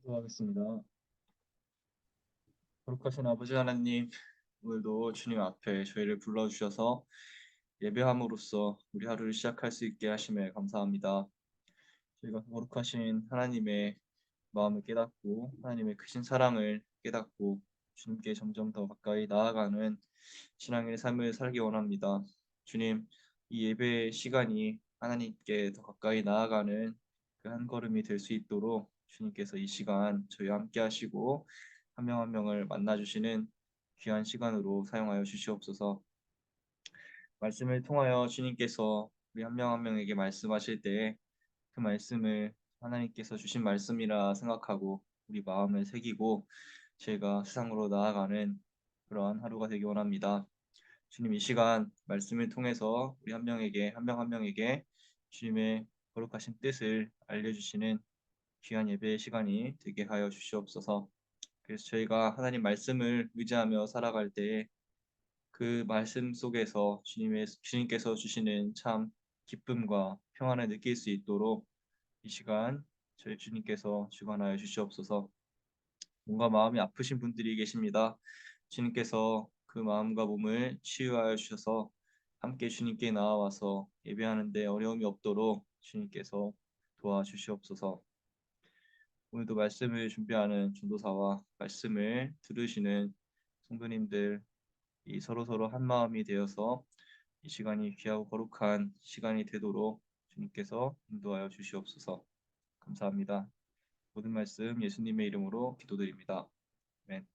기도하겠습니다. 거룩하신 아버지 하나님, 오늘도 주님 앞에 저희를 불러주셔서 예배함으로써 우리 하루를 시작할 수 있게 하심에 감사합니다. 저희가 거룩하신 하나님의 마음을 깨닫고 하나님의 크신 사랑을 깨닫고 주님께 점점 더 가까이 나아가는 신앙의 삶을 살기 원합니다. 주님, 이 예배 시간이 하나님께 더 가까이 나아가는 그 한 걸음이 될 수 있도록 주님께서 이 시간 저희와 함께 하시고 한 명 한 명을 만나 주시는 귀한 시간으로 사용하여 주시옵소서. 말씀을 통하여 주님께서 우리 한 명 한 명에게 말씀하실 때 그 말씀을 하나님께서 주신 말씀이라 생각하고 우리 마음을 새기고 저희가 세상으로 나아가는 그러한 하루가 되기 원합니다. 주님, 이 시간 말씀을 통해서 우리 한 명에게 한 명 한 명에게 주님의 거룩하신 뜻을 알려주시는 귀한 예배의 시간이 되게 하여 주시옵소서. 그래서 저희가 하나님 말씀을 의지하며 살아갈 때에 그 말씀 속에서 주님께서 주시는 참 기쁨과 평안을 느낄 수 있도록 이 시간 저희 주님께서 주관하여 주시옵소서. 뭔가 마음이 아프신 분들이 계십니다. 주님께서 그 마음과 몸을 치유하여 주셔서 함께 주님께 나아와서 예배하는데 어려움이 없도록 주님께서 도와주시옵소서. 오늘도 말씀을 준비하는 전도사와 말씀을 들으시는 성도님들 이 서로서로 한 마음이 되어서 이 시간이 귀하고 거룩한 시간이 되도록 주님께서 인도하여 주시옵소서. 감사합니다. 모든 말씀 예수님의 이름으로 기도드립니다. 아멘.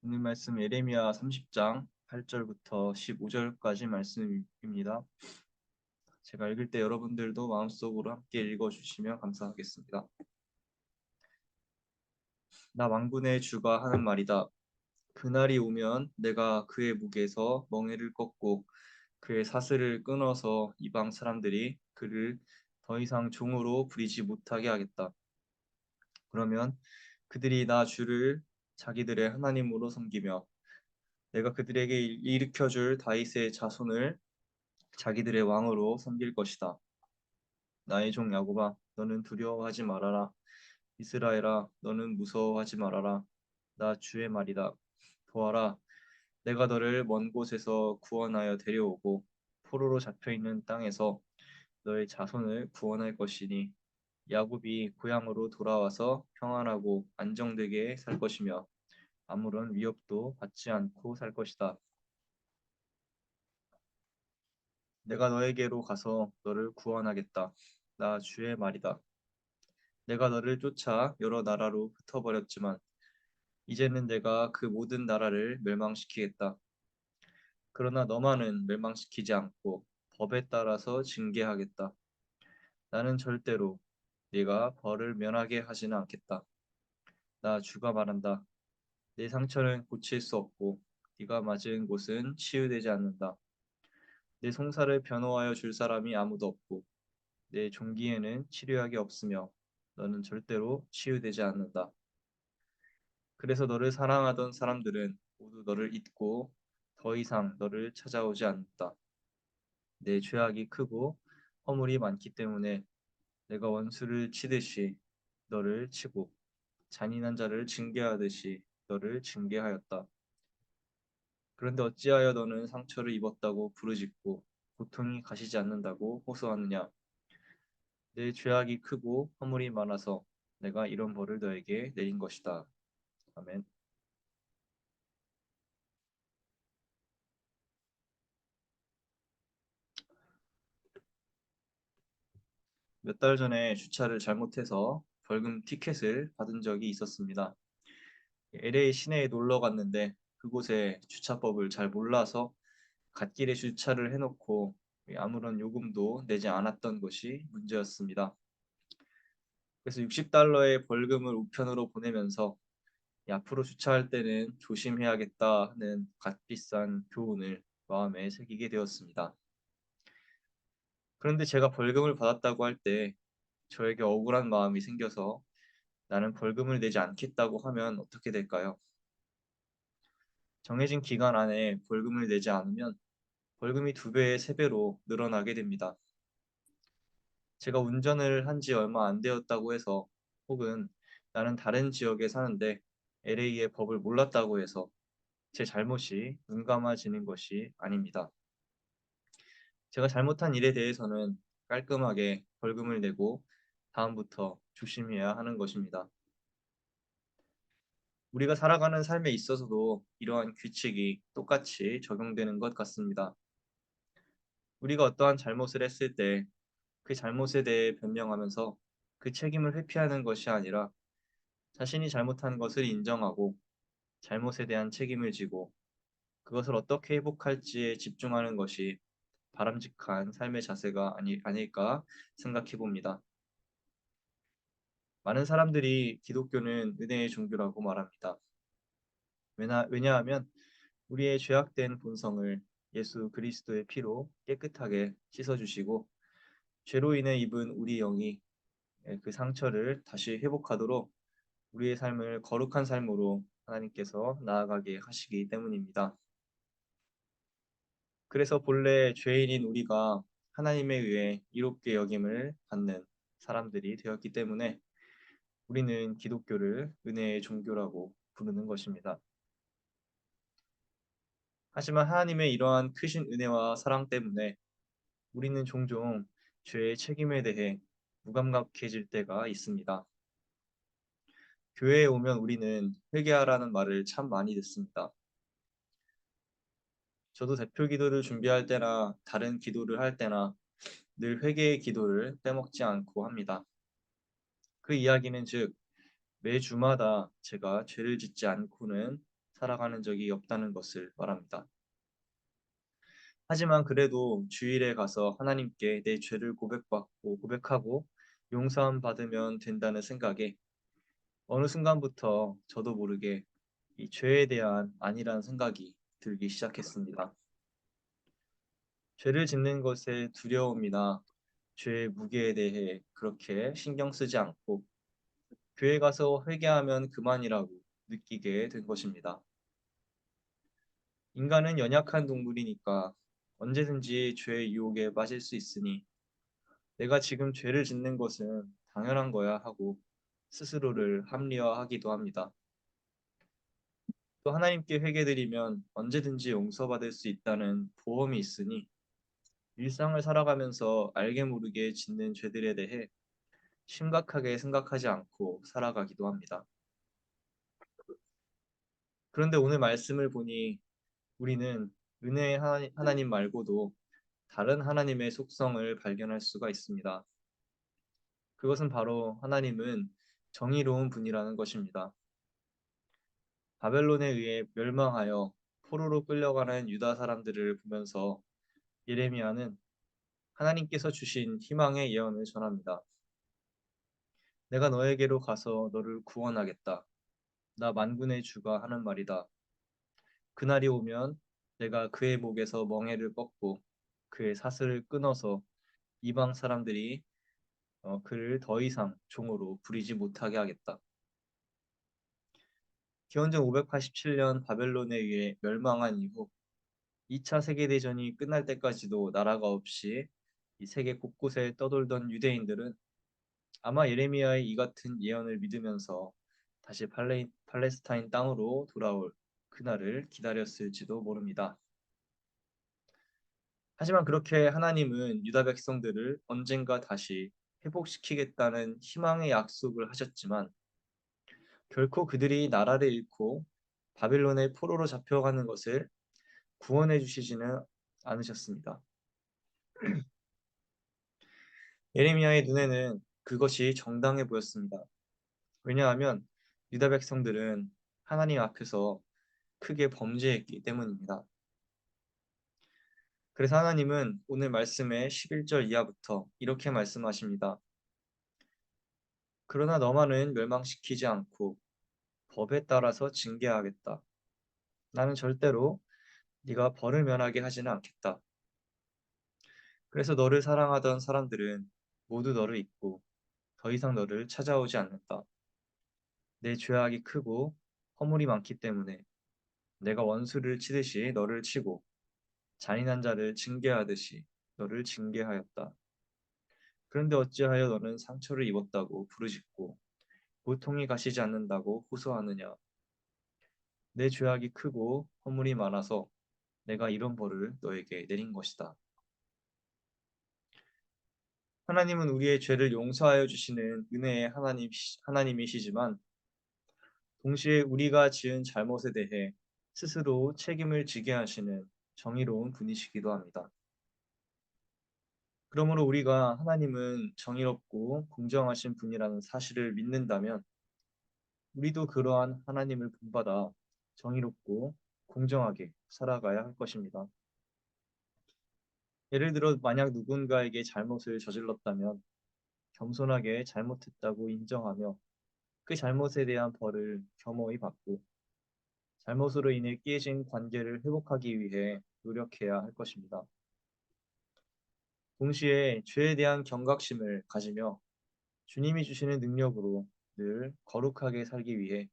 오늘 말씀 예레미야 30장 8절부터 15절까지 말씀입니다. 제가 읽을 때 여러분들도 마음속으로 함께 읽어주시면 감사하겠습니다. 나 만군의 주가 하는 말이다. 그날이 오면 내가 그의 목에서 멍에를 꺾고 그의 사슬을 끊어서 이방 사람들이 그를 더 이상 종으로 부리지 못하게 하겠다. 그러면 그들이 나 주를 자기들의 하나님으로 섬기며 내가 그들에게 일으켜 줄 다윗의 자손을 자기들의 왕으로 섬길 것이다. 나의 종 야곱아, 너는 두려워하지 말아라. 이스라엘아, 너는 무서워하지 말아라. 나 주의 말이다. 보아라, 내가 너를 먼 곳에서 구원하여 데려오고 포로로 잡혀 있는 땅에서 너의 자손을 구원할 것이니 야곱이 고향으로 돌아와서 평안하고 안정되게 살 것이며 아무런 위협도 받지 않고 살 것이다. 내가 너에게로 가서 너를 구원하겠다. 나 주의 말이다. 내가 너를 쫓아 여러 나라로 흩어버렸지만 이제는 내가 그 모든 나라를 멸망시키겠다. 그러나 너만은 멸망시키지 않고 법에 따라서 징계하겠다. 나는 절대로 네가 벌을 면하게 하지는 않겠다. 나 주가 말한다. 내 상처는 고칠 수 없고 네가 맞은 곳은 치유되지 않는다. 내 송사를 변호하여 줄 사람이 아무도 없고 내 종기에는 치료약이 없으며 너는 절대로 치유되지 않는다. 그래서 너를 사랑하던 사람들은 모두 너를 잊고 더 이상 너를 찾아오지 않는다. 내 죄악이 크고 허물이 많기 때문에 내가 원수를 치듯이 너를 치고 잔인한 자를 징계하듯이 너를 징계하였다. 그런데 어찌하여 너는 상처를 입었다고 부르짖고 고통이 가시지 않는다고 호소하느냐? 내 죄악이 크고 허물이 많아서 내가 이런 벌을 너에게 내린 것이다. 아멘. 몇 달 전에 주차를 잘못해서 벌금 티켓을 받은 적이 있었습니다. LA 시내에 놀러 갔는데 그곳에 주차법을 잘 몰라서 갓길에 주차를 해놓고 아무런 요금도 내지 않았던 것이 문제였습니다. 그래서 $60의 벌금을 우편으로 보내면서 앞으로 주차할 때는 조심해야겠다는 값비싼 교훈을 마음에 새기게 되었습니다. 그런데 제가 벌금을 받았다고 할 때 저에게 억울한 마음이 생겨서 나는 벌금을 내지 않겠다고 하면 어떻게 될까요? 정해진 기간 안에 벌금을 내지 않으면 벌금이 2배, 3배로 늘어나게 됩니다. 제가 운전을 한 지 얼마 안 되었다고 해서 혹은 나는 다른 지역에 사는데 LA의 법을 몰랐다고 해서 제 잘못이 눈 감아지는 것이 아닙니다. 제가 잘못한 일에 대해서는 깔끔하게 벌금을 내고 다음부터 조심해야 하는 것입니다. 우리가 살아가는 삶에 있어서도 이러한 규칙이 똑같이 적용되는 것 같습니다. 우리가 어떠한 잘못을 했을 때 그 잘못에 대해 변명하면서 그 책임을 회피하는 것이 아니라 자신이 잘못한 것을 인정하고 잘못에 대한 책임을 지고 그것을 어떻게 회복할지에 집중하는 것이 바람직한 삶의 자세가 아닐까 생각해 봅니다. 많은 사람들이 기독교는 은혜의 종교라고 말합니다. 왜냐하면 우리의 죄악된 본성을 예수 그리스도의 피로 깨끗하게 씻어주시고 죄로 인해 입은 우리 영이 그 상처를 다시 회복하도록 우리의 삶을 거룩한 삶으로 하나님께서 나아가게 하시기 때문입니다. 그래서 본래 죄인인 우리가 하나님에 의해 이롭게 여김을 받는 사람들이 되었기 때문에 우리는 기독교를 은혜의 종교라고 부르는 것입니다. 하지만 하나님의 이러한 크신 은혜와 사랑 때문에 우리는 종종 죄의 책임에 대해 무감각해질 때가 있습니다. 교회에 오면 우리는 회개하라는 말을 참 많이 듣습니다. 저도 대표 기도를 준비할 때나 다른 기도를 할 때나 늘 회개의 기도를 빼먹지 않고 합니다. 그 이야기는 즉 매주마다 제가 죄를 짓지 않고는 살아가는 적이 없다는 것을 말합니다. 하지만 그래도 주일에 가서 하나님께 내 죄를 고백하고 용서함 받으면 된다는 생각에 어느 순간부터 저도 모르게 이 죄에 대한 안일한 생각이 들기 시작했습니다. 죄를 짓는 것의 두려움이나 죄의 무게에 대해 그렇게 신경 쓰지 않고 교회 가서 회개하면 그만이라고 느끼게 된 것입니다. 인간은 연약한 동물이니까 언제든지 죄의 유혹에 빠질 수 있으니 내가 지금 죄를 짓는 것은 당연한 거야 하고 스스로를 합리화하기도 합니다. 또 하나님께 회개드리면 언제든지 용서받을 수 있다는 보험이 있으니 일상을 살아가면서 알게 모르게 짓는 죄들에 대해 심각하게 생각하지 않고 살아가기도 합니다. 그런데 오늘 말씀을 보니 우리는 은혜의 하나님 말고도 다른 하나님의 속성을 발견할 수가 있습니다. 그것은 바로 하나님은 정의로운 분이라는 것입니다. 바벨론에 의해 멸망하여 포로로 끌려가는 유다 사람들을 보면서 예레미야는 하나님께서 주신 희망의 예언을 전합니다. 내가 너에게로 가서 너를 구원하겠다. 나 만군의 주가 하는 말이다. 그날이 오면 내가 그의 목에서 멍에를 꺾고 그의 사슬을 끊어서 이방 사람들이 그를 더 이상 종으로 부리지 못하게 하겠다. 기원전 587년 바벨론에 의해 멸망한 이후 2차 세계대전이 끝날 때까지도 나라가 없이 이 세계 곳곳에 떠돌던 유대인들은 아마 예레미야의 이 같은 예언을 믿으면서 다시 팔레스타인 땅으로 돌아올 그날을 기다렸을지도 모릅니다. 하지만 그렇게 하나님은 유다 백성들을 언젠가 다시 회복시키겠다는 희망의 약속을 하셨지만 결코 그들이 나라를 잃고 바빌론의 포로로 잡혀가는 것을 구원해 주시지는 않으셨습니다. 예레미야의 눈에는 그것이 정당해 보였습니다. 왜냐하면 유다 백성들은 하나님 앞에서 크게 범죄했기 때문입니다. 그래서 하나님은 오늘 말씀의 11절 이하부터 이렇게 말씀하십니다. 그러나 너만은 멸망시키지 않고 법에 따라서 징계하겠다. 나는 절대로 네가 벌을 면하게 하지는 않겠다. 그래서 너를 사랑하던 사람들은 모두 너를 잊고 더 이상 너를 찾아오지 않는다. 내 죄악이 크고 허물이 많기 때문에 내가 원수를 치듯이 너를 치고 잔인한 자를 징계하듯이 너를 징계하였다. 그런데 어찌하여 너는 상처를 입었다고 부르짖고 고통이 가시지 않는다고 호소하느냐? 내 죄악이 크고 허물이 많아서 내가 이런 벌을 너에게 내린 것이다. 하나님은 우리의 죄를 용서하여 주시는 은혜의 하나님이시지만 동시에 우리가 지은 잘못에 대해 스스로 책임을 지게 하시는 정의로운 분이시기도 합니다. 그러므로 우리가 하나님은 정의롭고 공정하신 분이라는 사실을 믿는다면 우리도 그러한 하나님을 본받아 정의롭고 공정하게 살아가야 할 것입니다. 예를 들어 만약 누군가에게 잘못을 저질렀다면 겸손하게 잘못했다고 인정하며 그 잘못에 대한 벌을 겸허히 받고 잘못으로 인해 깨진 관계를 회복하기 위해 노력해야 할 것입니다. 동시에 죄에 대한 경각심을 가지며 주님이 주시는 능력으로 늘 거룩하게 살기 위해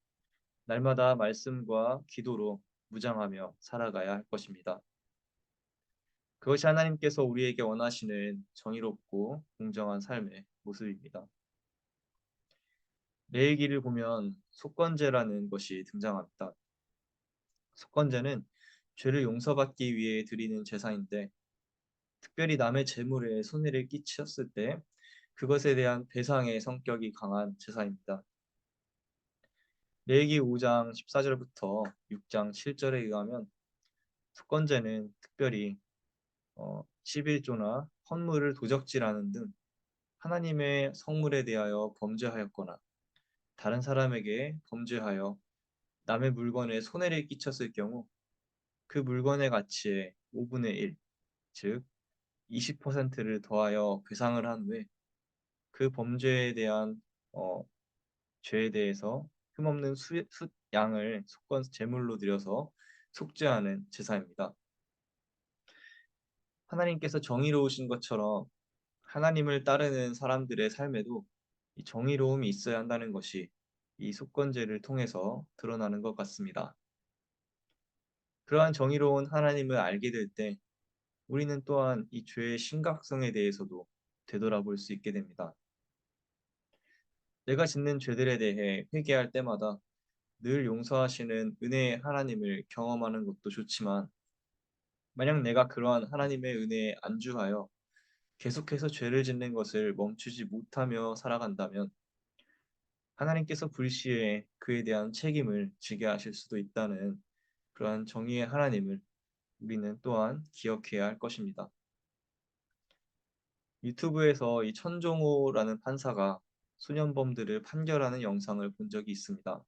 날마다 말씀과 기도로 무장하며 살아가야 할 것입니다. 그것이 하나님께서 우리에게 원하시는 정의롭고 공정한 삶의 모습입니다. 레위기를 보면 속건제라는 것이 등장합니다. 속건제는 죄를 용서받기 위해 드리는 제사인데 특별히 남의 재물에 손해를 끼쳤을 때 그것에 대한 배상의 성격이 강한 제사입니다. 레위기 5장 14절부터 6장 7절에 의하면 속건제는 특별히 11조나 헌물을 도적질하는 등 하나님의 성물에 대하여 범죄하였거나 다른 사람에게 범죄하여 남의 물건에 손해를 끼쳤을 경우 그 물건의 가치의 5분의 1, 즉 20%를 더하여 배상을 한 후에 그 범죄에 대한 어, 죄에 대해서 흠없는 양을 속건 제물로 드려서 속죄하는 제사입니다. 하나님께서 정의로우신 것처럼 하나님을 따르는 사람들의 삶에도 이 정의로움이 있어야 한다는 것이 이 속건제를 통해서 드러나는 것 같습니다. 그러한 정의로운 하나님을 알게 될 때 우리는 또한 이 죄의 심각성에 대해서도 되돌아볼 수 있게 됩니다. 내가 짓는 죄들에 대해 회개할 때마다 늘 용서하시는 은혜의 하나님을 경험하는 것도 좋지만 만약 내가 그러한 하나님의 은혜에 안주하여 계속해서 죄를 짓는 것을 멈추지 못하며 살아간다면 하나님께서 불시에 그에 대한 책임을 지게 하실 수도 있다는 그러한 정의의 하나님을 우리는 또한 기억해야 할 것입니다. 유튜브에서 이 천종호라는 판사가 소년범들을 판결하는 영상을 본 적이 있습니다.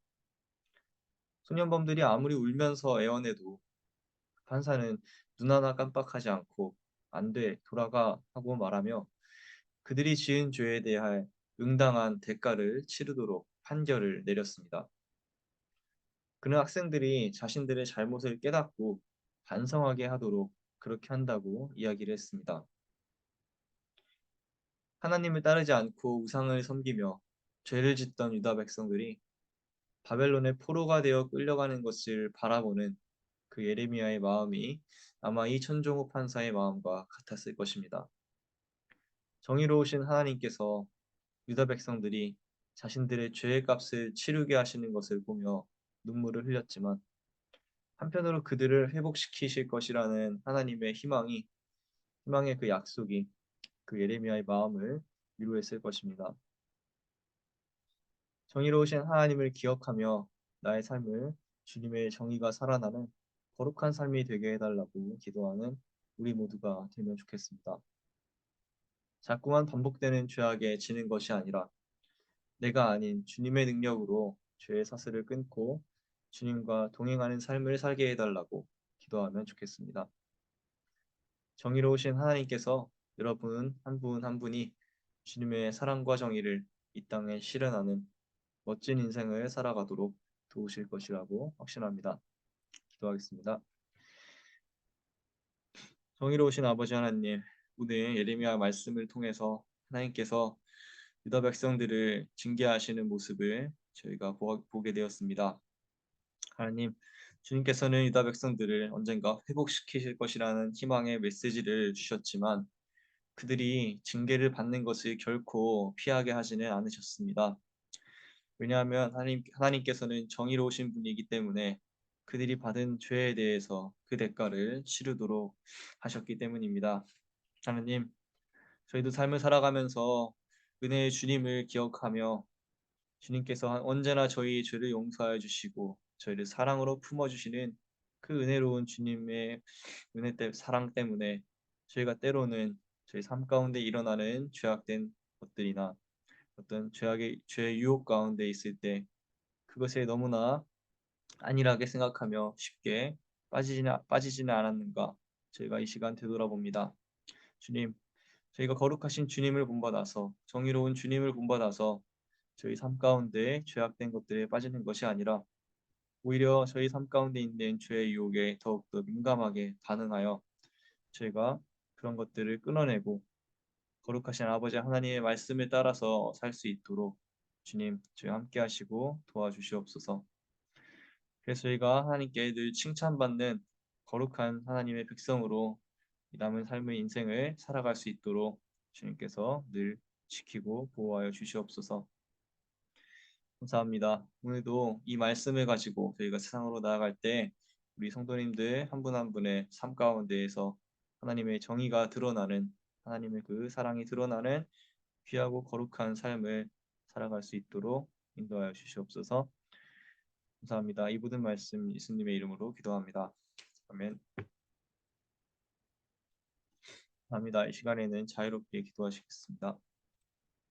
소년범들이 아무리 울면서 애원해도 판사는 눈 하나 깜빡하지 않고 안 돼, 돌아가 하고 말하며 그들이 지은 죄에 대해 응당한 대가를 치르도록 판결을 내렸습니다. 그는 학생들이 자신들의 잘못을 깨닫고 반성하게 하도록 그렇게 한다고 이야기를 했습니다. 하나님을 따르지 않고 우상을 섬기며 죄를 짓던 유다 백성들이 바벨론의 포로가 되어 끌려가는 것을 바라보는 그 예레미야의 마음이 아마 이 천종호 판사의 마음과 같았을 것입니다. 정의로우신 하나님께서 유다 백성들이 자신들의 죄의 값을 치르게 하시는 것을 보며 눈물을 흘렸지만 한편으로 그들을 회복시키실 것이라는 하나님의 희망의 그 약속이 그 예레미야의 마음을 위로했을 것입니다. 정의로우신 하나님을 기억하며 나의 삶을 주님의 정의가 살아나는 거룩한 삶이 되게 해달라고 기도하는 우리 모두가 되면 좋겠습니다. 자꾸만 반복되는 죄악에 지는 것이 아니라 내가 아닌 주님의 능력으로 죄의 사슬을 끊고 주님과 동행하는 삶을 살게 해달라고 기도하면 좋겠습니다. 정의로우신 하나님께서 여러분 한 분 한 분이 주님의 사랑과 정의를 이 땅에 실현하는 멋진 인생을 살아가도록 도우실 것이라고 확신합니다. 기도하겠습니다. 정의로우신 아버지 하나님, 오늘 예레미야 말씀을 통해서 하나님께서 유다 백성들을 징계하시는 모습을 저희가 보게 되었습니다. 하나님, 주님께서는 유다 백성들을 언젠가 회복시키실 것이라는 희망의 메시지를 주셨지만 그들이 징계를 받는 것을 결코 피하게 하지는 않으셨습니다. 왜냐하면 하나님께서는 정의로우신 분이기 때문에 그들이 받은 죄에 대해서 그 대가를 치르도록 하셨기 때문입니다. 하나님, 저희도 삶을 살아가면서 은혜의 주님을 기억하며 주님께서 언제나 저희 죄를 용서하여 주시고 저희를 사랑으로 품어주시는 그 은혜로운 주님의 사랑 때문에 저희가 때로는 저희 삶 가운데 일어나는 죄악된 것들이나 어떤 죄의 유혹 가운데 있을 때 그것에 너무나 안일하게 생각하며 쉽게 빠지지는 않았는가 저희가 이 시간 되돌아봅니다. 주님, 저희가 거룩하신 주님을 본받아서 정의로운 주님을 본받아서 저희 삶 가운데 죄악된 것들에 빠지는 것이 아니라 오히려 저희 삶 가운데 있는 죄의 유혹에 더욱더 민감하게 반응하여 저희가 그런 것들을 끊어내고 거룩하신 아버지 하나님의 말씀을 따라서 살 수 있도록 주님 저희 함께 하시고 도와주시옵소서. 그래서 저희가 하나님께 늘 칭찬받는 거룩한 하나님의 백성으로 이 남은 삶의 인생을 살아갈 수 있도록 주님께서 늘 지키고 보호하여 주시옵소서. 감사합니다. 오늘도 이 말씀을 가지고 저희가 세상으로 나아갈 때 우리 성도님들 한 분 한 분의 삶 가운데에서 하나님의 정의가 드러나는 하나님의 그 사랑이 드러나는 귀하고 거룩한 삶을 살아갈 수 있도록 인도하여 주시옵소서. 감사합니다. 이 모든 말씀 예수님의 이름으로 기도합니다. 아멘. 감사합니다. 이 시간에는 자유롭게 기도하시겠습니다.